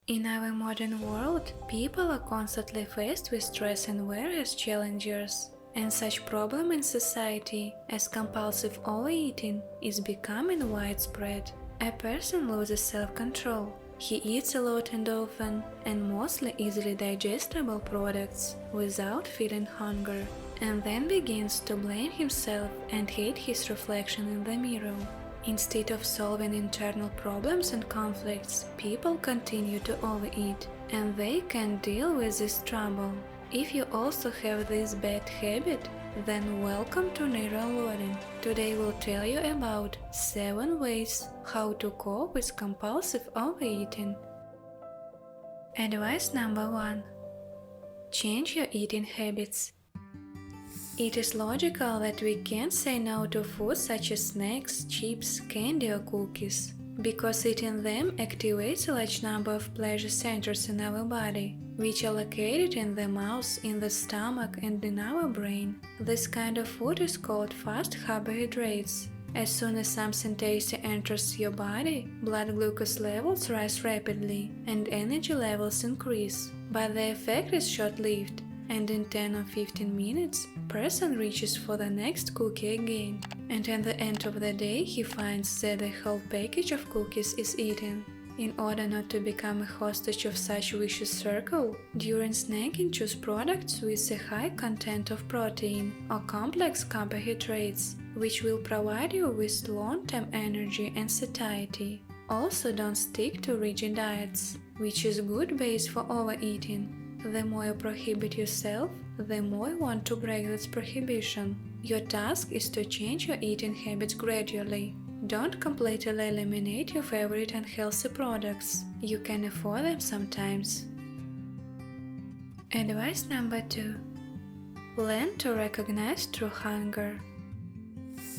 In our modern world, people are constantly faced with stress and various challenges, and such problem in society as compulsive overeating is becoming widespread. A person loses self-control. He eats a lot and often, and mostly easily digestible products without feeling hunger, and then begins to blame himself and hate his reflection in the mirror. Instead of solving internal problems and conflicts, people continue to overeat, and they can't deal with this trouble. If you also have this bad habit, then welcome to Neural Learning. Today we'll tell you about 7 ways how to cope with compulsive overeating. Advice number 1. Change your eating habits. It is logical that we can't say no to food such as snacks, chips, candy or cookies, because eating them activates a large number of pleasure centers in our body, which are located in the mouth, in the stomach and in our brain. This kind of food is called fast carbohydrates. As soon as something tasty enters your body, blood glucose levels rise rapidly and energy levels increase, but the effect is short-lived, and in 10 or 15 minutes, person reaches for the next cookie again, and at the end of the day he finds that the whole package of cookies is eaten. In order not to become a hostage of such vicious circle, during snacking choose products with a high content of protein or complex carbohydrates, which will provide you with long-term energy and satiety. Also don't stick to rigid diets, which is a good base for overeating. The more you prohibit yourself, the more you want to break this prohibition. Your task is to change your eating habits gradually. Don't completely eliminate your favorite unhealthy products. You can afford them sometimes. Advice number 2. Learn to recognize true hunger.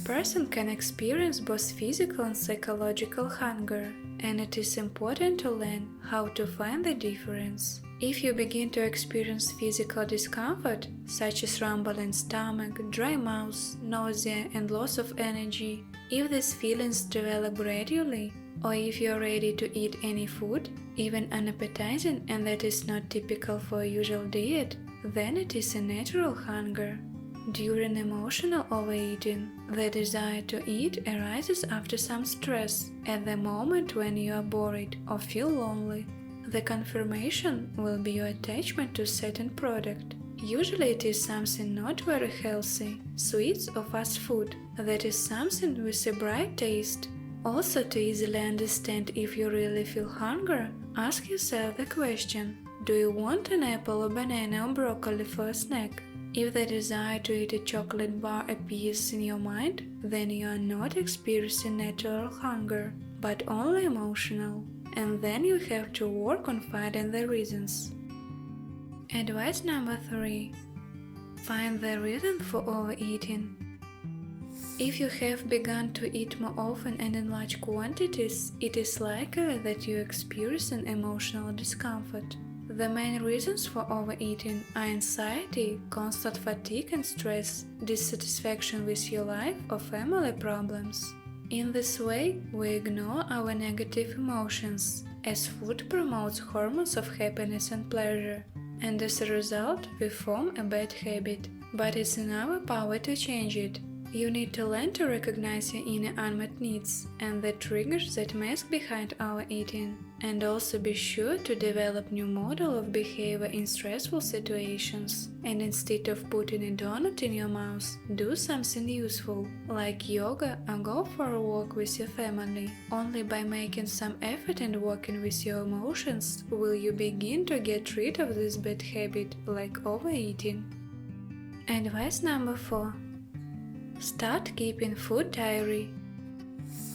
Person can experience both physical and psychological hunger, and it is important to learn how to find the difference. If you begin to experience physical discomfort, such as rumbling stomach, dry mouth, nausea and loss of energy, if these feelings develop gradually, or if you are ready to eat any food, even unappetizing, and that is not typical for a usual diet, then it is a natural hunger. During emotional overeating, the desire to eat arises after some stress, at the moment when you are bored or feel lonely. The confirmation will be your attachment to certain product. Usually it is something not very healthy, sweets or fast food, that is something with a bright taste. Also, to easily understand if you really feel hunger, ask yourself the question, do you want an apple or banana or broccoli for a snack? If the desire to eat a chocolate bar appears in your mind, then you are not experiencing natural hunger, but only emotional. And then you have to work on finding the reasons. Advice number 3. Find the reason for overeating. If you have begun to eat more often and in large quantities, it is likely that you experience an emotional discomfort. The main reasons for overeating are anxiety, constant fatigue and stress, dissatisfaction with your life or family problems. In this way, we ignore our negative emotions, as food promotes hormones of happiness and pleasure, and as a result, we form a bad habit. But it's in our power to change it. You need to learn to recognize your inner unmet needs and the triggers that mask behind our eating, and also be sure to develop new model of behavior in stressful situations. And instead of putting a donut in your mouth, do something useful, like yoga or go for a walk with your family. Only by making some effort and working with your emotions will you begin to get rid of this bad habit, like overeating. Advice number 4. Start keeping food diary.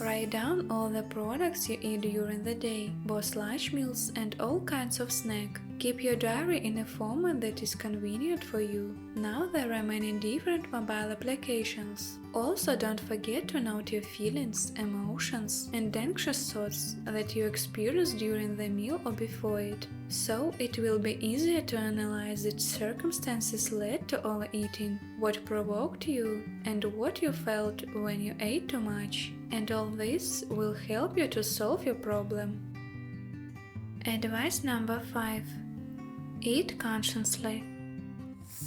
Write down all the products you eat during the day, both large meals and all kinds of snack. Keep your diary in a format that is convenient for you. Now there are many different mobile applications. Also don't forget to note your feelings, emotions and anxious thoughts that you experience during the meal or before it. So it will be easier to analyze which circumstances led to overeating, what provoked you, and what you felt when you ate too much. And all this will help you to solve your problem. Advice number 5. Eat consciously.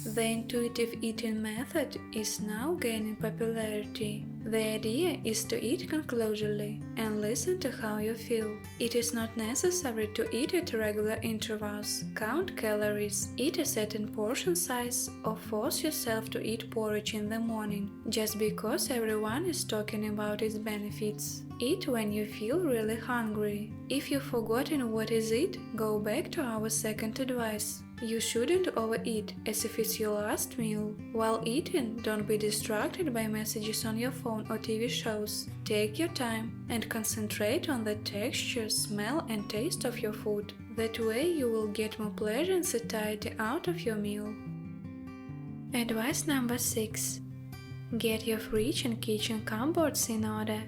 The intuitive eating method is now gaining popularity. The idea is to eat conclusively and listen to how you feel. It is not necessary to eat at regular intervals, count calories, eat a certain portion size, or force yourself to eat porridge in the morning, just because everyone is talking about its benefits. Eat when you feel really hungry. If you've forgotten what is it, go back to our second advice. You shouldn't overeat as if it's your last meal. While eating, don't be distracted by messages on your phone or TV shows. Take your time and concentrate on the texture, smell and taste of your food. That way you will get more pleasure and satiety out of your meal. Advice number 6. Get your fridge and kitchen cupboards in order.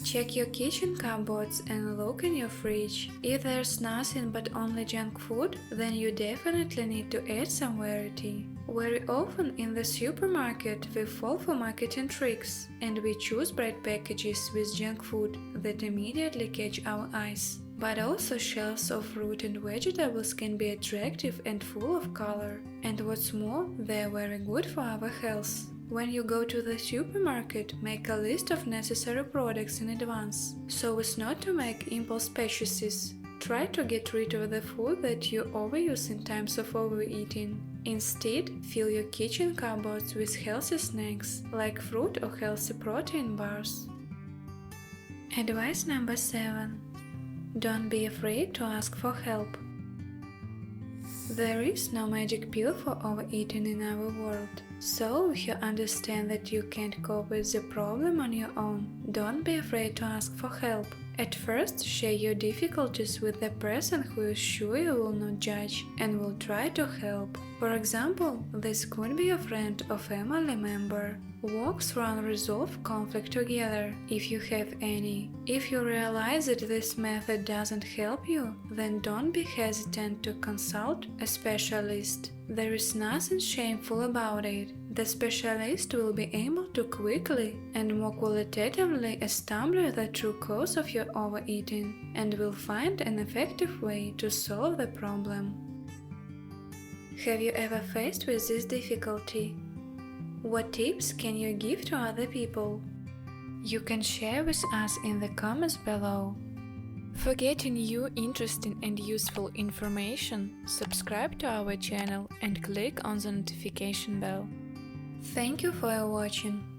Check your kitchen cupboards and look in your fridge. If there's nothing but only junk food, then you definitely need to add some variety. Very often in the supermarket we fall for marketing tricks and we choose bright packages with junk food that immediately catch our eyes. But also shelves of fruit and vegetables can be attractive and full of color. And what's more, they're very good for our health. When you go to the supermarket, make a list of necessary products in advance, so as not to make impulse purchases. Try to get rid of the food that you overuse in times of overeating. Instead, fill your kitchen cupboards with healthy snacks, like fruit or healthy protein bars. Advice number 7. Don't be afraid to ask for help. There is no magic pill for overeating in our world. So, if you understand that you can't cope with the problem on your own, don't be afraid to ask for help. At first, share your difficulties with the person who is sure you will not judge and will try to help. For example, this could be a friend or family member. Walk through unresolved conflict together, if you have any. If you realize that this method doesn't help you, then don't be hesitant to consult a specialist. There is nothing shameful about it. The specialist will be able to quickly and more qualitatively establish the true cause of your overeating and will find an effective way to solve the problem. Have you ever faced with this difficulty? What tips can you give to other people? You can share with us in the comments below. For getting new interesting and useful information, subscribe to our channel and click on the notification bell. Thank you for watching.